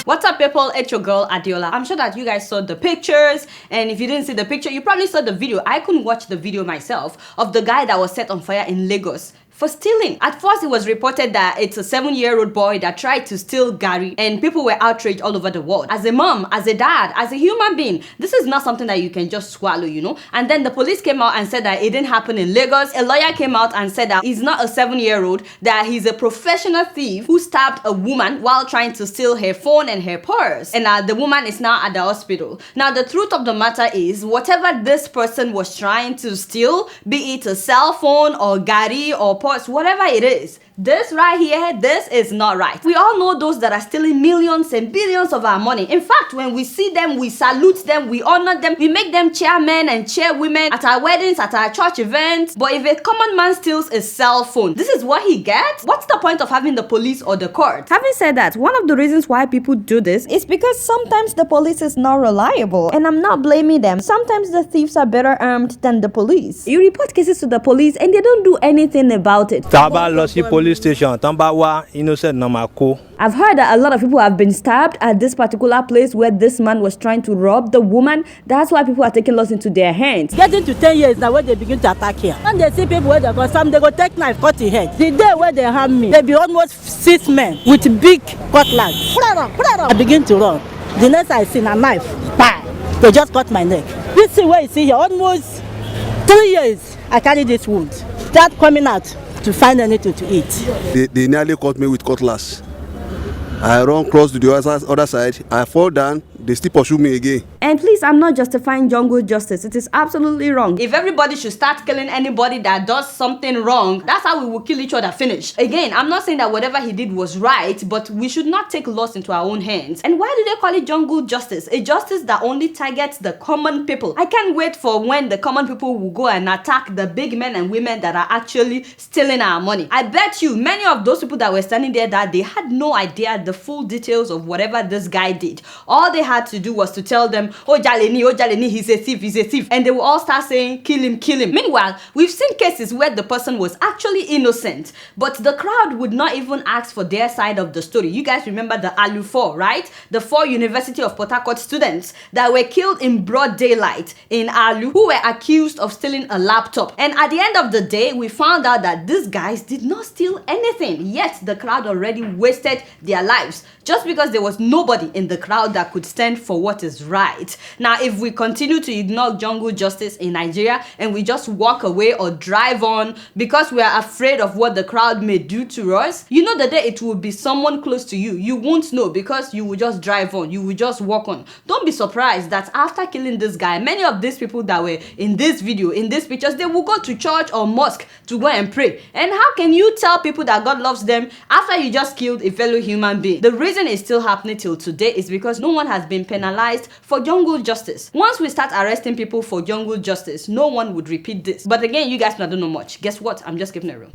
What's up, people? It's your girl Adeola. I'm sure that you guys saw the pictures, and if you didn't see the picture, you probably saw the video. I couldn't watch the video myself of the guy that was set on fire in Lagos for stealing. At first, it was reported that it's a 7-year-old boy that tried to steal Gary, and people were outraged all over the world. As a mom, as a dad, as a human being, this is not something that you can just swallow, you know? And then the police came out and said that it didn't happen in Lagos. A lawyer came out and said that he's not a 7-year-old, that he's a professional thief who stabbed a woman while trying to steal her phone and her purse. And the woman is now at the hospital. Now, the truth of the matter is, whatever this person was trying to steal, be it a cell phone or Gary or purse, whatever it is, this right here, this is not right. We all know those that are stealing millions and billions of our money. In fact, when we see them, we salute them, we honor them, we make them chairmen and chairwomen at our weddings, at our church events. But if a common man steals a cell phone, this is what he gets? What's the point of having the police or the court? Having said that, one of the reasons why people do this is because sometimes the police is not reliable. And I'm not blaming them. Sometimes the thieves are better armed than the police. You report cases to the police and they don't do anything about it. Police station, innocent Namako. I've heard that a lot of people have been stabbed at this particular place where this man was trying to rob the woman. That's why people are taking laws into their hands. Getting to 10 years now when they begin to attack here. When they see people where they go, some they go take knife, cut the head. The day where they harm me, they be almost 6 men with big cutlass. I begin to run. The next I see a knife, bah! They just cut my neck. This is where you see here, almost 3 years I carry this wound. Start coming out to find anything to eat. They nearly caught me with cutlass. I run close to the other side. I fall down. They still pursue me again. And please, I'm not justifying jungle justice. It is absolutely wrong. If everybody should start killing anybody that does something wrong, that's how we will kill each other, finish. Again, I'm not saying that whatever he did was right, but we should not take laws into our own hands. And why do they call it jungle justice? A justice that only targets the common people. I can't wait for when the common people will go and attack the big men and women that are actually stealing our money. I bet you many of those people that were standing there that they had no idea the full details of whatever this guy did. All they had to do was to tell them, oh Jaleni, he's a thief, and they will all start saying, kill him. Meanwhile, we've seen cases where the person was actually innocent, but the crowd would not even ask for their side of the story. You guys remember the Alu 4, right? The 4 University of Port Harcourt students that were killed in broad daylight in Alu, who were accused of stealing a laptop. And at the end of the day, we found out that these guys did not steal anything, yet the crowd already wasted their lives just because there was nobody in the crowd that could stand for what is right. Now, if we continue to ignore jungle justice in Nigeria and we just walk away or drive on because we are afraid of what the crowd may do to us, you know the day it will be someone close to you, you won't know because you will just drive on, you will just walk on. Don't be surprised that after killing this guy, many of these people that were in this video, in these pictures, they will go to church or mosque to go and pray. And how can you tell people that God loves them after you just killed a fellow human being? The reason it's still happening till today is because no one has been penalized for jungle justice. Once we start arresting people for jungle justice, no one would repeat this. But again, you guys don't know much. Guess what? I'm just giving a room.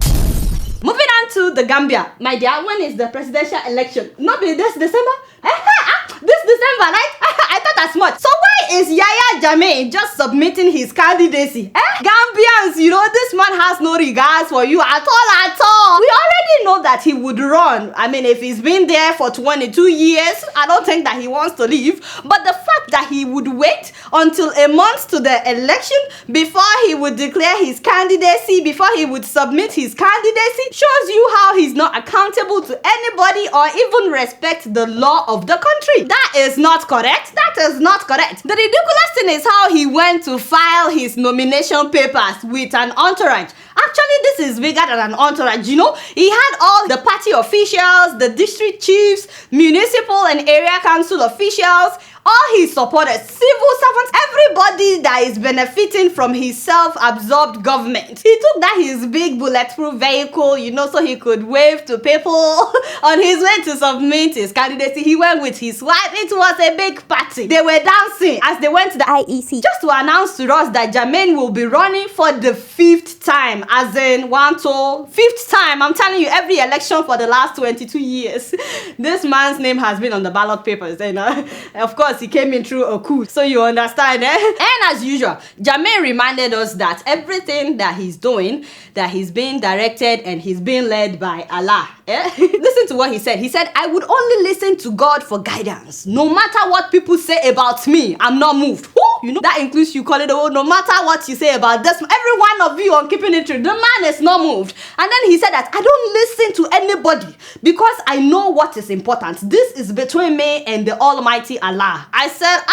Moving on to the Gambia. My dear, when is the presidential election? Not be this December? This December, right? I thought as much. So why is Yahya Jammeh just submitting his candidacy? Gambians, you know, this man has no regards for you at all. We already know that he would run. I mean, if he's been there for 22 years, I don't think that he wants to leave. But the fact that he would wait until a month to the election before he would declare his candidacy, before he would submit his candidacy, shows you how he's not accountable to anybody or even respect the law of the country. That is not correct. That is not correct. The ridiculous thing is how he went to file his nomination papers with an entourage. Actually, this is bigger than an entourage, you know. He had all the party officials, the district chiefs, municipal and area council officials, all his supporters, civil servants, everybody that is benefiting from his self-absorbed government. He took that his big bulletproof vehicle, you know, so he could wave to people on his way to submit his candidacy. He went with his wife. It was a big party. They were dancing as they went to the IEC just to announce to us that Jammeh will be running for the 5th time, as in 5th time. I'm telling you, every election for the last 22 years, this man's name has been on the ballot papers. And of course, he came in through a coup. So you understand, And as usual, Jammeh reminded us that everything that he's doing, that he's being directed and he's being led by Allah. Listen to what he said. He said, I would only listen to God for guidance. No matter what people say about me, I'm not moved. You know, that includes you calling the world, no matter what you say about this, every one of you on keeping it true, the man is not moved. And then he said that I don't listen to anybody because I know what is important. This is between me and the Almighty Allah. I said,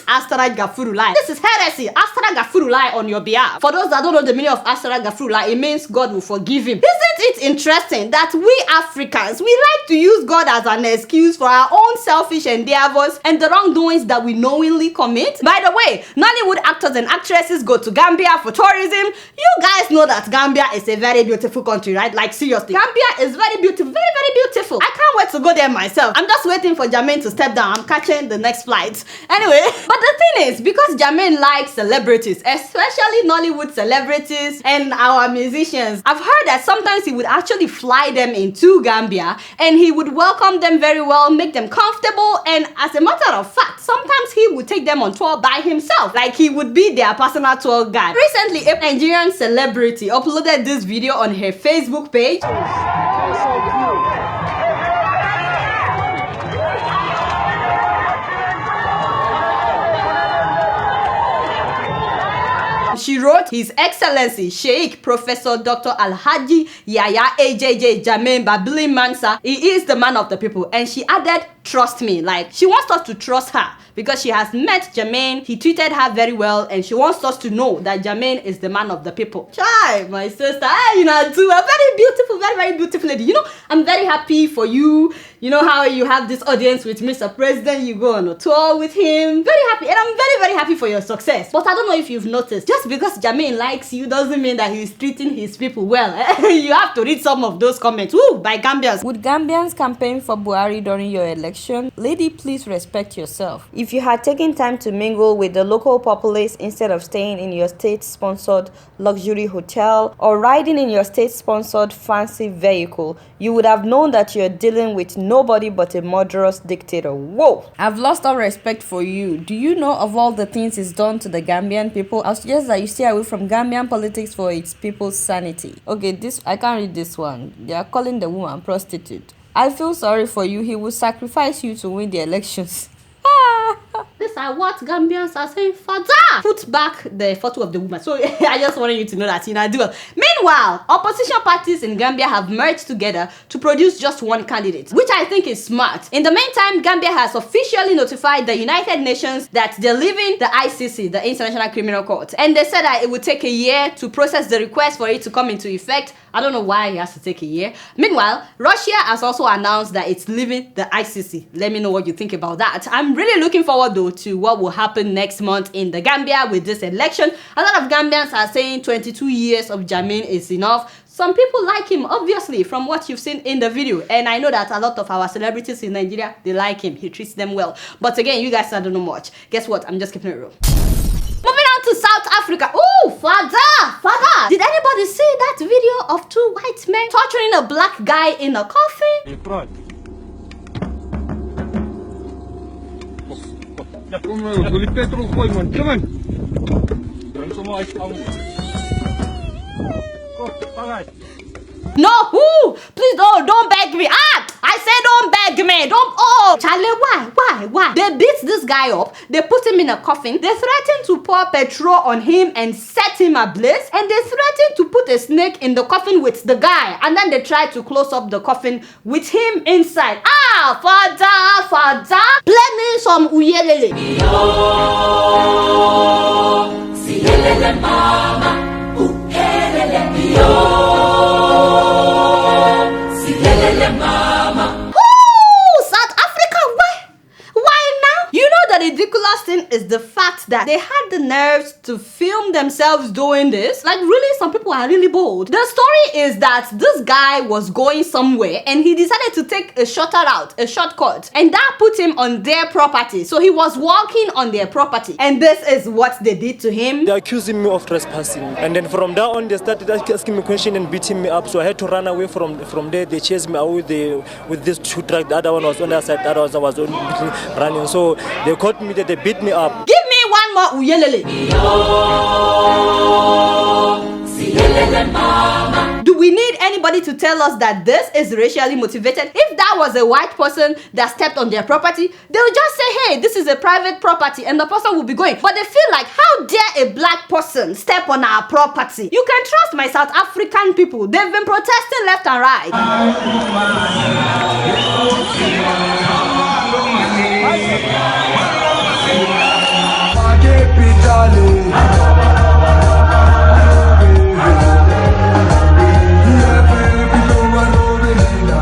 Astara Gafurulai. This is heresy. Astara Gafurulai on your behalf. For those that don't know the meaning of Astara Gafurulai, it means God will forgive him. Isn't it interesting that we Africans, we like to use God as an excuse for our own selfish endeavors and the wrongdoings that we knowingly commit? By the way, Nollywood actors and actresses go to Gambia for tourism. You guys know that Gambia is a very beautiful country, right? Like seriously, Gambia is very beautiful, very, very beautiful. I can't wait to go there myself. I'm just waiting for Jammeh to step down. I'm catching the next flight. Anyway, but the thing is, because Jammeh likes celebrities, especially Nollywood celebrities and our musicians, I've heard that sometimes he would actually fly them into Gambia and he would welcome them very well, make them comfortable, and as a matter of fact, sometimes he would take them on tour by himself, like he would be their personal tour guide. Recently, a Nigerian celebrity uploaded this video on her Facebook page. She wrote, His Excellency Sheikh Professor Dr. Alhaji Yahya Jammeh Babili Mansa, he is the man of the people. And she added, trust me, like she wants us to trust her because she has met Jammeh. He treated her very well and she wants us to know that Jammeh is the man of the people. Chai, my sister, you know, too, a very beautiful, very, very beautiful lady. You know, I'm very happy for you. You know how you have this audience with Mr. President, you go on a tour with him. Very happy, and I'm very, very happy for your success. But I don't know if you've noticed, just because Jammeh likes you doesn't mean that he's treating his people well. You have to read some of those comments. Woo, by Gambians. Would Gambians campaign for Buhari during your election? Lady, please respect yourself. If you had taken time to mingle with the local populace instead of staying in your state-sponsored luxury hotel or riding in your state-sponsored fancy vehicle, you would have known that you're dealing with nobody but a murderous dictator. Whoa! I've lost all respect for you. Do you know of all the things he's done to the Gambian people? I suggest that you stay away from Gambian politics for its people's sanity. Okay, I can't read this one. They are calling the woman prostitute. I feel sorry for you. He will sacrifice you to win the elections. These are what Gambians are saying, Father. Put back the photo of the woman. So I just wanted you to know that, you know, I do. Meanwhile, opposition parties in Gambia have merged together to produce just one candidate, which I think is smart. In the meantime, Gambia has officially notified the United Nations that they're leaving the ICC, the International Criminal Court. And they said that it would take a year to process the request for it to come into effect. I don't know why it has to take a year. Meanwhile, Russia has also announced that it's leaving the ICC. Let me know what you think about that. I'm really looking forward though to what will happen next month in the Gambia with this election. A lot of Gambians are saying 22 years of Jammeh is enough. Some people like him, obviously, from what you've seen in the video. And I know that a lot of our celebrities in Nigeria, they like him. He treats them well. But again, you guys don't know much. Guess what? I'm just keeping it real. Moving on to South Africa. Oh, Father! Did anybody see that video of two white men torturing a black guy in a coffin? No, please don't beg me. I said don't beg me. Charlie, why? They beat this guy up. They put him in a coffin. They threatened to pour petrol on him and set him ablaze. And they threatened to put a snake in the coffin with the guy. And then they tried to close up the coffin with him inside. Father, play me some uyelele. Siyelele mama, uyelele yo. South Africa, why now? You know the ridiculous thing is the fact that they had the nerves to film themselves doing this. Like really, some people are really bold. The story is that this guy was going somewhere and he decided to take a shorter route, a shortcut, and that put him on their property. So he was walking on their property and this is what they did to him. They're accusing me of trespassing, and then from there on they started asking me questions and beating me up, so I had to run away from there. They chased me away with these two trucks. The other one was on the other side, the other one was running, so they caught me there, they beat me up. Give me one more uyelele. Do we need anybody to tell us that this is racially motivated? If that was a white person that stepped on their property, they would just say, hey, this is a private property, and the person will be going. But they feel like, how dare a black person step on our property? You can trust my South African people. They've been protesting left and right.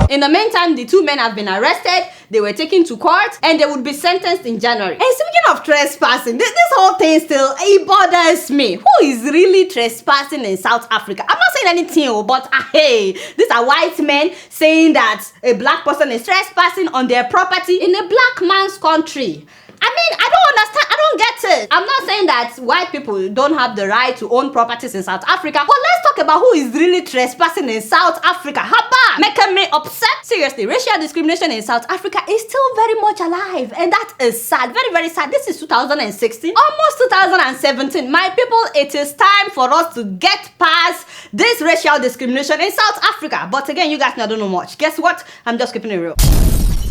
In the meantime, the two men have been arrested, they were taken to court, and they would be sentenced in January. And speaking of trespassing, this whole thing still, it bothers me. Who is really trespassing in South Africa? I'm not saying anything, but hey, these are white men saying that a black person is trespassing on their property in a black man's country. I mean, I don't understand. I don't get it. I'm not saying that white people don't have the right to own properties in South Africa, but let's talk about who is really trespassing in South Africa. Haba! Making me upset. Seriously, racial discrimination in South Africa is still very much alive, and that is sad. Very, very sad. This is 2016, almost 2017. My people, it is time for us to get past this racial discrimination in South Africa. But again, you guys don't know much. Guess what? I'm just keeping it real.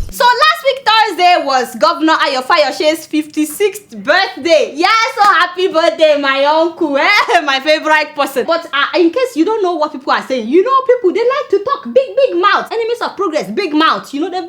So last week Thursday was Governor Ayo Fayose's 56th birthday. Yeah, so happy birthday, my uncle, my favorite person. But in case you don't know what people are saying, you know, people, they like to talk big mouth. Enemies of progress, big mouth. You know, they've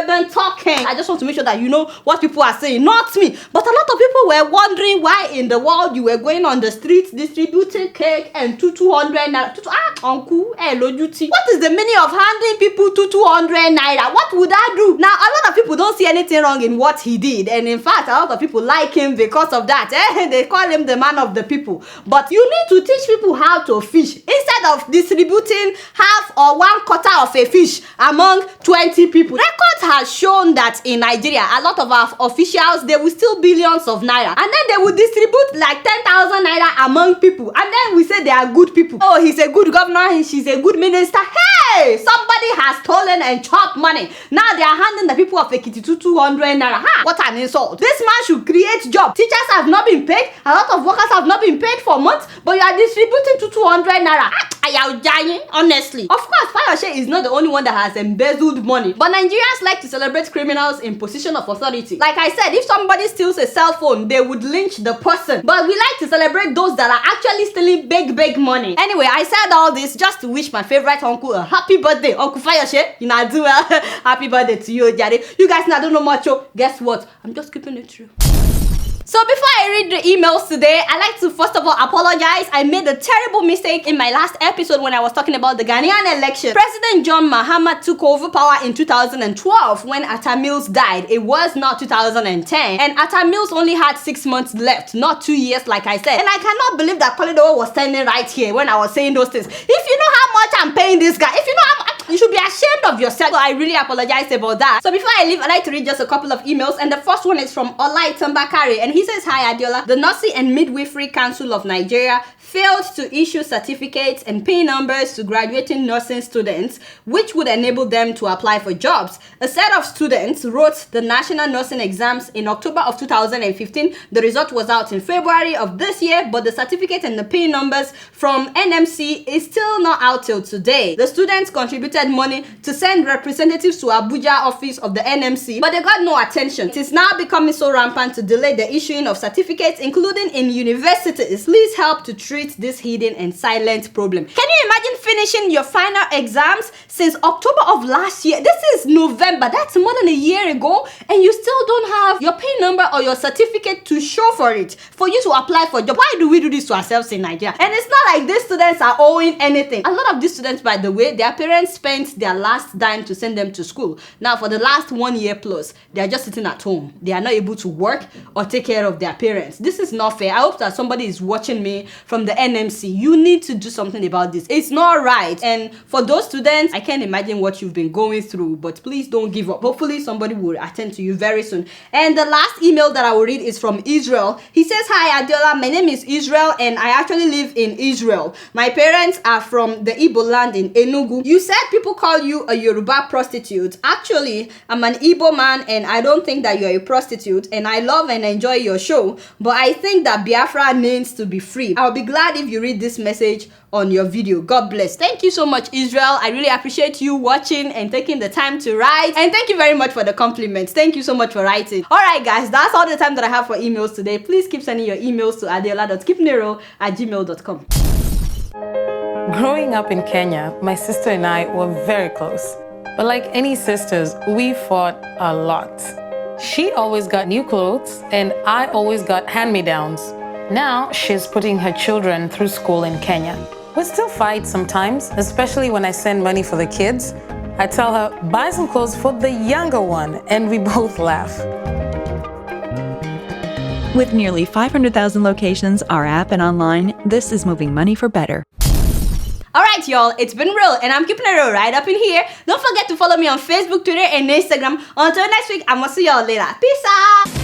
been talking. I just want to make sure that you know what people are saying, not me. But a lot of people were wondering why in the world you were going on the streets distributing cake and 200 naira. Uncle, hello duty. What is the meaning of handing people 200 naira? What would I do? Now, a lot of people don't see anything wrong in what he did, and in fact, a lot of people like him because of that. They call him the man of the people. But you need to teach people how to fish instead of distributing half or 1/4 of a fish among 20 people. Records has shown that in Nigeria, a lot of our officials, they will steal billions of naira, and then they will distribute like 10,000 naira among people, and then we say they are good people. Oh, he's a good governor, she's a good minister. Hey, somebody has stolen and chopped money. Now they are handing the people of Ekiti 200 naira. What an insult. This man should create jobs. Teachers have not been paid. A lot of workers have not been paid for months, but you are distributing 200 naira. Ayo Jammeh, honestly. Of course, Fayose is not the only one that has embezzled money, but Nigerians like to celebrate criminals in position of authority. Like I said, if somebody steals a cell phone, they would lynch the person. But we like to celebrate those that are actually stealing big money. Anyway, I said all this just to wish my favorite uncle a happy birthday. Uncle Fayose, you know, do well. Happy birthday to you, Daddy. You guys don't know much. Guess what? I'm just keeping it true. So before I read the emails today, I like to first of all apologize. I made a terrible mistake in my last episode when I was talking about the Ghanaian election. President John Mahama took over power in 2012 when Atta Mills died. It was not 2010. And Atta Mills only had 6 months left, not 2 years like I said. And I cannot believe that Koledo was standing right here when I was saying those things. If you know how much I'm paying this guy, if you know how much, you should be ashamed of yourself. So I really apologize about that. So before I leave, I'd like to read just a couple of emails. And the first one is from Olai Tambakari. And he says, hi Adeola, the Nursing and Midwifery Council of Nigeria failed to issue certificates and PIN numbers to graduating nursing students, which would enable them to apply for jobs. A set of students wrote the national nursing exams in October of 2015. The result was out in February of this year, but the certificate and the PIN numbers from NMC is still not out till today. The students contributed money to send representatives to Abuja office of the NMC, but they got no attention. It is now becoming so rampant to delay the issuing of certificates, including in universities. Please help to treat this hidden and silent problem. Can you imagine finishing your final exams since October of last year? This is November. That's more than a year ago, and you still don't have your PIN number or your certificate to show for it, for you to apply for a job. Why do we do this to ourselves in Nigeria? And it's not like these students are owing anything. A lot of these students, by the way, their parents spent their last dime to send them to school. Now, for the last 1 year plus, they are just sitting at home. They are not able to work or take care of their parents. This is not fair. I hope that somebody is watching me from the NMC. You need to do something about this. It's not right. And for those students, I can't imagine what you've been going through, but please don't give up. Hopefully somebody will attend to you very soon. And And the last email that I will read is from Israel. He says, "Hi Adeola, my name is Israel and I actually live in Israel. My parents are from the Igbo land in Enugu. You said people call you a Yoruba prostitute. Actually, I'm an Igbo man and I don't think that you're a prostitute, and I love and enjoy your show, but I think that Biafra needs to be free. I'll be glad if you read this message on your video. God bless." Thank you so much, Israel. I really appreciate you watching and taking the time to write, and thank you very much for the compliments. Thank you so much for writing. All right guys, that's all the time that I have for emails today. Please keep sending your emails to adeola.kipnero@gmail.com. Growing up in Kenya, my sister and I were very close. But like any sisters, we fought a lot. She always got new clothes and I always got hand-me-downs. Now she's putting her children through school in Kenya. We still fight sometimes, especially when I send money for the kids. I tell her, buy some clothes for the younger one, and we both laugh. With nearly 500,000 locations, our app and online, this is moving money for better. Alright y'all, it's been real and I'm keeping it real right up in here. Don't forget to follow me on Facebook, Twitter, and Instagram. Until next week, I'm gonna see y'all later. Peace out!